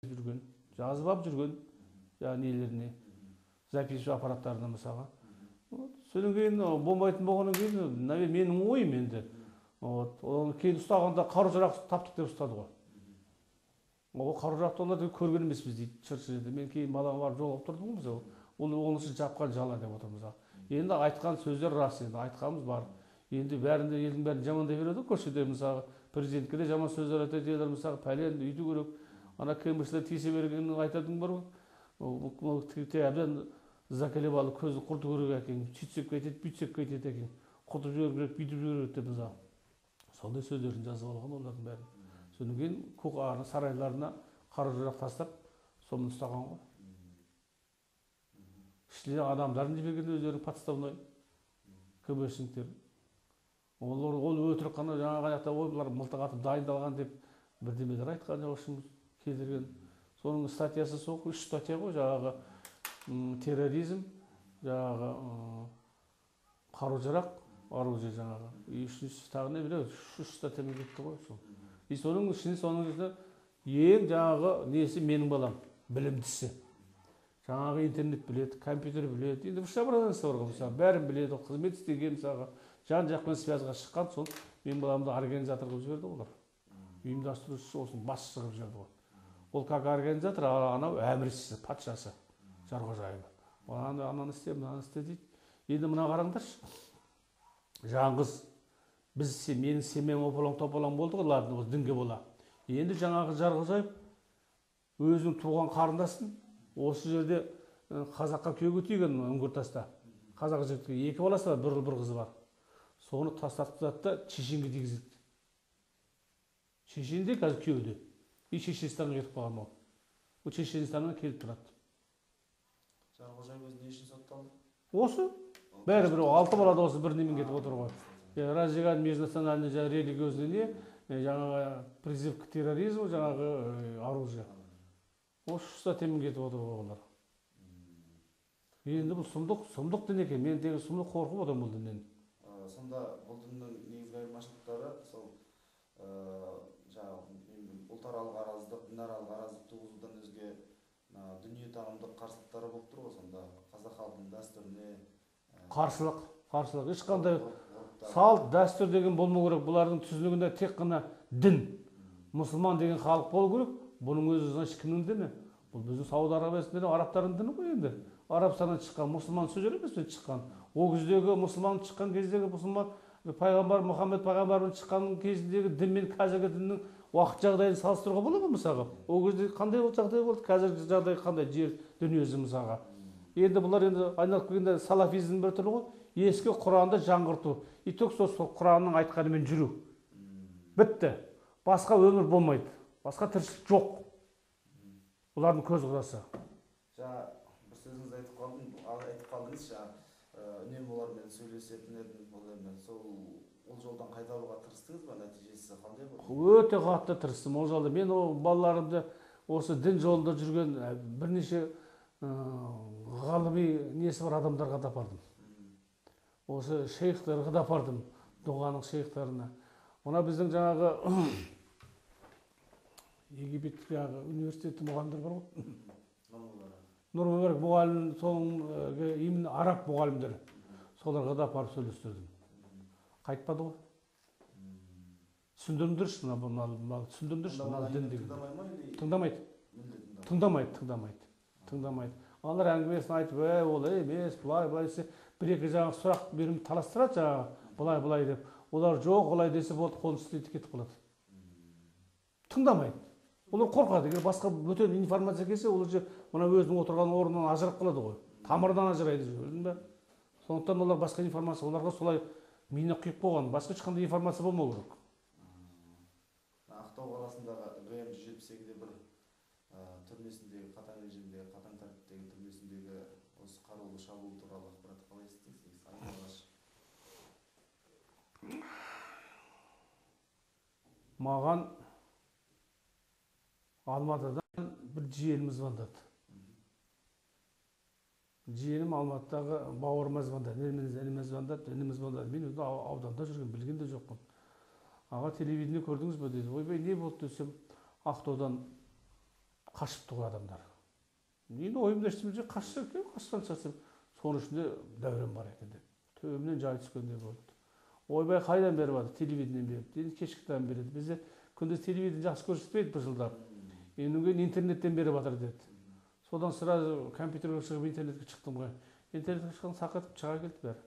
жүрген, жазып алып жүрген, нелеріне, запису аппараттарына мысалға. Содан кейін болмайтын болғаннан кейін, менің ойым енді. Оны кейін ұстағанда қару-жарақ таптық деп ұстады ғой. Ол қару-жарақты олар көрген емеспіз дейді, шыр-шыр. Мен кейін балаға барып жолығып тұрдым ғой, онысы жапқан жала деп отырмыз. Енді айтқан сөздер рас, енді айтқанымыз бар. Енді бәрінде елдің бәрін жамандай береді, көшеде мысалы президентке де жаман сөздер айтады, мысалы пәлен үйді керек, ана кембіршілер тиісе бергенін айтатын бар ғой. Әбден закалеп алып көзі құрту керек екен, сөйтсек кетеді, бүйтсек кетеді екен, құртып жіберу керек, бүйтіп жіберу керек деп мысалы. Сондай сөздерін жазып алған олардың бәрін. Содан кейін сарайларына қару-жарақ тастап, соны ұстаған ғой. Ішінде адамдарын жіберген өздерінің подставной КБшниктер. Ол өтірік қана жаңағы аяқта бұлар мылтық атып дайындалған деп бірдемелер айтқан жоқшымыз келтірген. Соның статьясы сол 3 статья ғой, жаңағы терроризм, жаңағы қару-жарақ, оружие жаңағы. Үшіншісі тағы не біледі, 3 статьямен кетті ғой сол. Соның ішінде ең жаңағы несі менің балам, білімдісі. Жаңағы интернет біледі, компьютер біледі. Енді бір шабыраданысы бар ғой, бәрін біледі, қызмет істеген мысалға, жан-жақпен связға шыққан, сол мен баламды организатор қылып жіберді олар. Ұйымдастырушысы осының басшысы қылып жіберді ғой. Ол как организатор, анау әміршісі, патшасы, Жарқожаева. Ананы істе, мынаны істе дейді. Енді мына қараңдаршы. Жаңғыз біз менің семьям опалаң-топалаң болды ғой, ладно, осы дінге бола. Енді жаңағы Жарқожаев өзінің туған қарындасын осы жерде қазаққа күйеуге тиген Үңгіртаста. Қазақ жігітке 2 баласы бар, 1 ұл 1 қызы бар. Соны тастатып да Чешенге тигізді. Чешенде қазір күйеуде. Чешенстанға кетіп қалған ол. Ол Чешенстаннан келіп тұрады. Жарқожаев өзі не үшін сотталды? Осы бәрібір 6 бала да осы бір немен кетіп отыр ғой. Разжигание межнациональной религиозной не, жаңағы призыв к терроризму, жаңағы оружие. Осы статьямен кетіп отыр ғой олар. Енді бұл сұмдық дін екен. Мен тегі сұмдық қорқып отырмын бұл діннен. Сонда бұл діннің негізгі айырмашылықтары сол ұлтаралық араздық, дінаралық араздық туғызудан өзге дүниетанымдық қарсылықтары болып тұр ғой. Сонда қазақ халқының дәстүріне қарсылық ешқандай салт дәстүр деген болмау керек. Бұлардың түсінігінде тек қана дін, мұсылман деген халық болу керек. Бұның өзі значит кімнің діні? Бұл біздің Сауд Арабиясында арабтардың діні ғой енді. Арабстаннан шыққан мұсылман сөз емес пе шыққан. Ол кездегі мұсылман шыққан кездегі мұсылман пайғамбар Мұхаммед пайғамбардың шыққан кезіндегі дін мен қазіргі діннің уақыт жағдайын салыстыруға болады ма мысалға? Ол кезде қандай жағдай болды, қазіргі жағдай қандай жер дүниесі мысалға. Енді бұлар енді айналып келгенде салафизм бір түрлі ғой. Ескі Құранды жаңғырту. Тек сол Құранның айтқанымен жүру. Бітті. Басқа өмір болмайды. Басқа тіршілік жоқ. Бұлардың көз құрасы. Бір сөзіңізді айтып қалдыңыз, үнемі олармен сөйлесетін едім. Ол жолдан қайтаруға тырыстыңыз ба? Нәтижесі қандай болды? Өте қатты тырыстым ол жолда. Мен балаларымды осы дін жолында жүрген бірнеше ғалыми несі бар адамдарға да апардым. Осы шейхтарға да апардым, дұғаның шейхтарына. Ona біздің жаңағы Египет университеті мұғалімдер бар ғой. Нұрмұбарак мұғалім, соның именно араб мұғалімдер. Соларға да апарып сөйлестірдім. Қайтпады ғой. Түсіндіріңдерші, түсіндіріңдерші, дін деген. Тыңдамайды. Алар әңгімесін айтып, олай емес, бұлай десе, бір-екі жаңағы сұрақ беріп таластырады жаңағы, бұлай деп. Олар жоқ, олай десе болды, қолын істейді кетіп қалады. Тыңдамайды. Олар қорқады. Егер басқа бөтен информация келсе, ол же мына өзінің отырған орнынан ажырап қалады ғой. Тамырдан ажырайды, көрдің бе? Сондықтан олар басқа информация, оларға солай миына құйып қойған. Басқа ешқандай информация болмау керек. Ақтау қаласындағы ГМ 172-де бір түрмесіндегі қатаң режимдегі, қатаң тәртіптегі түрмесіндегі осы қарулы шабуыл туралы ақпаратты қалай естідіңіз? Маған Алматыдан бір жиенім звондады. Жиенім Алматыдағы бауырыма звондады, ініме звондады. Мен өзі ауданда жүрген, білген де жоқпын. Аға, телевидение көрдіңіз бе деді. Ойбай, не болды десем, Ақтаудан қашыпты ғой адамдар. Енді ойымда ештеңе қашса екен, қашқан шығарсам, соның ішінде Дәурен бар екен деп. Төбемнен жай түскендей болды. Ойбай қайдан беріп жатыр? Телевидениеден беріп. Енді кешкіден береді. Бізде күндіз телевидение жақсы көрсетпейді бір жылдап. Енді кейін интернеттен беріп жатыр деді. Содан сразу компьютерге шығып интернетке шықтым ғой. Интернетке шыққан сақатып шыға келді бәрі.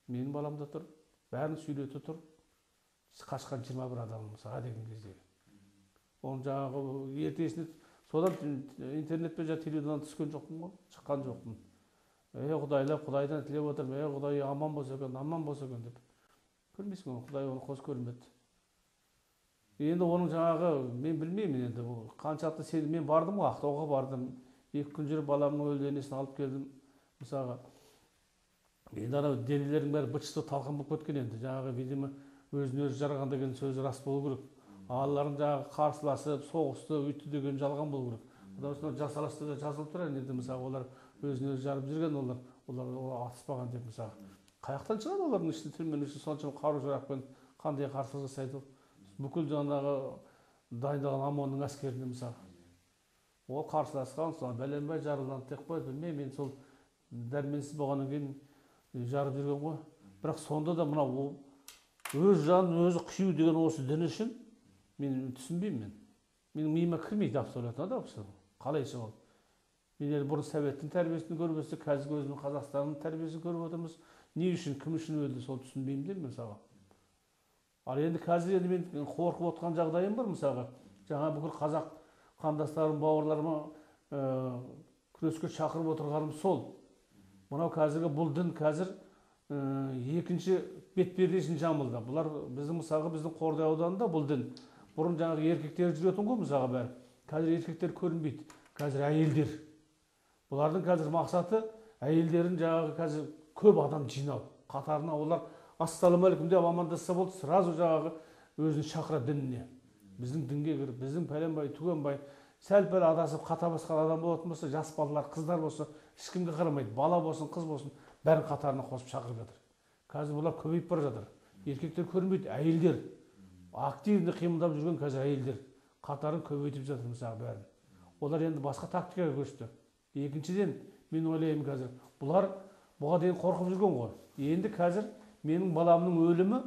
Менің балам да тұр, бәрін сөйлете тұр. Қашқан 21 адам мысалға деген кезде. Оның жаңағы ертесіне содан интернетпен жаңа телевидениеден түскен жоқпын ғой, шыққан жоқпын. Құдайлап, Құдайдан тілеп отырмын, Құдай аман болса екен деп. Көрмейсің ғой, Құдай оны қос көрмеді. Енді оның жаңағы мен білмеймін енді бұл қаншалықты сенді. Мен бардым ғой, Ақтауға бардым. 2 күн жүріп баламның өлі денесін алып келдім. Мысалға енді ана денелердің бәрі быт-шыты талқан болып кеткен енді. Жаңағы видимо өзін өзі жарған деген сөзі рас болу керек. Алларын жаңағы қарсыласып, соғысты, үйтті деген жалған болу керек. Одан sonra жасалысты да жазылып тұр енді мысалы олар өзін өзі жарып жүрген олар атыспаған деп мысалы. Қаяқтан шығады олардың ішінде түрменің ішінде соншама қару-жарақпен қандай қарсылық жасайды? Бүкіл жаңағы дайындалған ОМОНның әскеріне мысалы. Ол қарсыласқан, соны бәленбай жарылданды деп қойды. Білмеймін, мен сол дәрменсіз болғаннан кейін жарып жүрген ғой. Бірақ сонда да мынау өз жанын өзі қию деген осы дін үшін мен түсінбеймін. Менің миыма кірмейді абсолютно да осы. Қалайша ол? Мен енді бұрын Советтің тәрбиесін көріп өстік, қазір өзінің Қазақстанның тәрбиесін көріп отырмыз. Не үшін, кім үшін өлді, сол түсінбеймін деймін мысалға. Ал енді қазір енді мен қорқып отқан жағдайым бар мысалға. Жаңа бүкіл қазақ қандастарым, бауырларыма күреске шақырып отырғаным сол. Мынау қазіргі бұл дін қазір екінші бетпердесін жамылды. Бұлар біздің мысалға біздің Қордай ауданында бұл дін. Бұрын жаңағы еркектер жүретін ғой мысалға бәрі. Қазір еркектер көрінбейді. Қазір әйелдер. Бұлардың қазір мақсаты әйелдерін жаңағы қазір көп адам жинау. Қатарына олар ассалаумағалейкум деп амандасса болды, сразу жаңағы өзін шақырады дініне. Біздің дінге кіріп, біздің пәленбай, түгенбай, сәл-пәл адасып қата басқан адам болатын болса, жас балалар, қыздар болса, ешкімге қарамайды. Бала болсын, қыз болсын, бәрін қатарына қосып шақырып жатыр. Қазір бұлар көбейіп бара жатыр. Еркектер көрінбейді, әйелдер. Активно қимылдап жүрген қазір әйелдер қатарын көбейтіп жатыр мысалы бәрін. Олар енді басқа тактикаға көшті. Екіншіден, мен ойлаймын қазір, бұлар бұға дейін қорқып жүрген ғой. Енді қазір менің баламның өлімі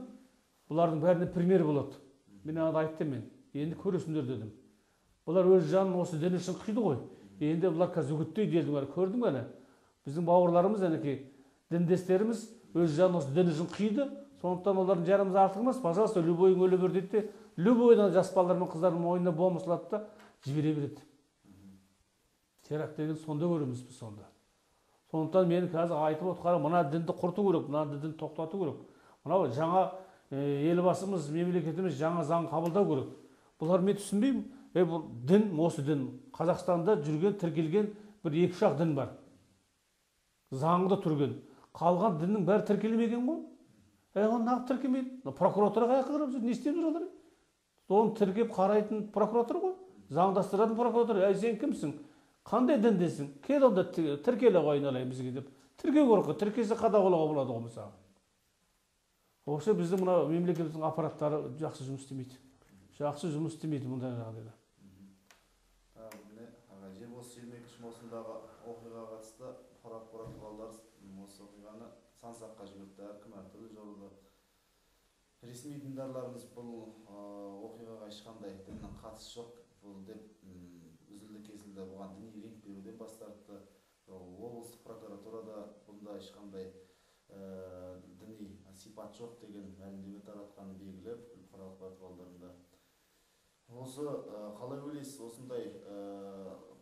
бұлардың бәріне пример болады. Мен айттым мен. Енді көресіңдер дедім. Бұлар өз жанын осы дін үшін қиды ғой. Енді бұлар қазір үгіттейді елдің бәрі. Көрдің бе? Біздің бауырларымыз, әнекей діндестеріміз өз жанын осы дін үшін қиды. Сондықтан олардың жарымыз артық емес. Пожалуйста, любойың өле бер дейді де, любойдан жас балалар мен қыздардың мойнына бомба салады да жібере береді. Теракт деген сонда көреміз біз сонда. Сондықтан мен қазір айтып отқаным, мына дінді құрту керек, мына дінді тоқтату керек. Мынау жаңа елбасымыз, мемлекетіміз жаңа заң қабылдау керек. Бұлар мен түсінбеймін. Бұл дін, осы дін. Қазақстанда жүрген, тіркелген бір 2-3 дін бар. Заңда түрген. Қалған діннің бәрі тіркелмеген ғой. Оны нағып тіркемейді. Прокуратураға қайқырып жүр, не істеп жүр олар? Оны тіркеп қарайтын прокуратура ғой. Заңдастыратын прокуратура. Сен кімсің? Қандай діндесің? Кел онда тіркеле қойын алайын бізге деп. Тіркеу керек, тіркесе қадағалауға болады ғой мысалы. Осы біздің мына мемлекеттің аппараттары жақсы жұмыс істемейді. Жақсы жұмыс істемейді мұндай жағдайда. Міне, осы 22 маусымдағы оқиғаға қатысты прокурорлар осы оқиғаны Сан-Саққа жіберді, әркім әртүрлі жолда. Ресми діндарларымыз бұл оқиғаға ешқандай діннің қатысы жоқ деп үзілді-кесілді бұған діни реңк беруден бас тартты. Облыстық прокуратурада бұнда ешқандай діни сипат жоқ деген мәлімдеме таратқаны белгілі бұқаралық порталдарында. Осы қалай ойлайсыз, осындай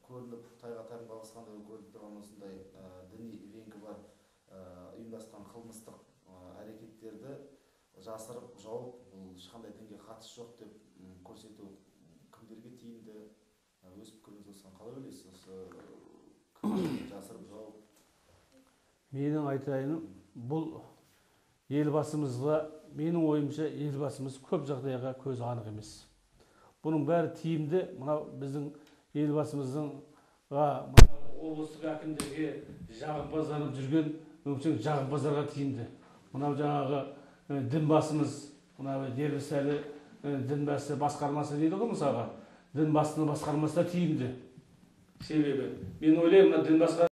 көрініп тайға таңба басқандай көрініп тұрған осындай діни реңкі бар ұйымдасқан қылмыстық әрекеттерді жасырып жауып, бұл ешқандай дінге қатысы жоқ деп көрсету кімдерге тиімді? Өз пікіріңіз осыған қалай ойлайсыз? Жасырып жауып? Менің айтайыным, бұл елбасымызға, менің ойымша елбасымыз көп жағдайға көзі анық емес. Бұның бәрі тиімді, мынау біздің елбасымыздың облыстық әкімдерге жағымпазданып жүрген өңшең жағымпаздарға тиімді. Мынау жаңағы дінбасымыз, мынау Дербісәлі дінбасы басқармасы дейді ғой мысалға. Дінбасының басқармасы да тиімді. себебі мен ойлаймын мына дін басқа